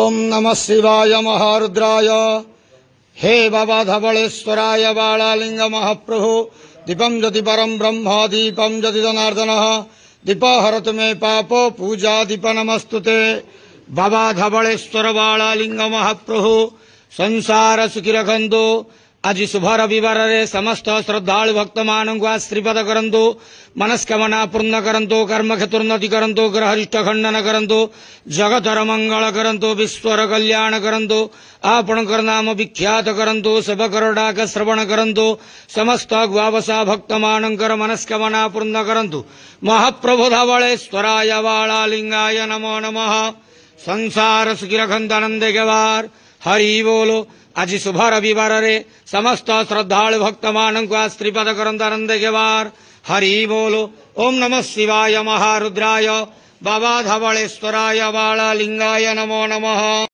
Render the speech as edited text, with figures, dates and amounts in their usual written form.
ओम नमः शिवाय महारुद्राय। हे बाबा धवलेश्वराय बालालिंग महाप्रभु। दीपम जति परम ब्रह्म दीपम जति जनार्दन दीप हरतु मे पापो पूजा दीप नमस्तुते। बाबा धवलेश्वर बालालिंग महाप्रभु संसार सुखी रखंतु। आज शुभ रविवार रे समस्त श्रद्धालु भक्त मानक आशीर्वाद करंतु। मनस्कामना पूर्ण करंतु। कर्म क्षेत्रोन्नति करंतु। ग्रहरिष्ट खंडन करंतु। जगतर मंगल करंतु। विश्वर कल्याण करंतु। आपणकर नाम विख्यात करंतु। सेवकर डाक श्रवण करंतु। समस्त ग्वावसा भक्त मानकर मनस्कामना पूर्ण करंतु। महाप्रभु धवलेश्वराय बालालिंगाय नमो नमः। संसार सुखी रखंतु आनंद गेवार। हरि बोलो। आज शुभ रविवार रे समस्त श्रद्धालु भक्त मानक आशीर्वाद करंतु आनंद गेवार। हरि बोलो। ओम नमः शिवाय महारुद्राय। बाबा धवलेश्वराय बालालिंगाय नमो नमः।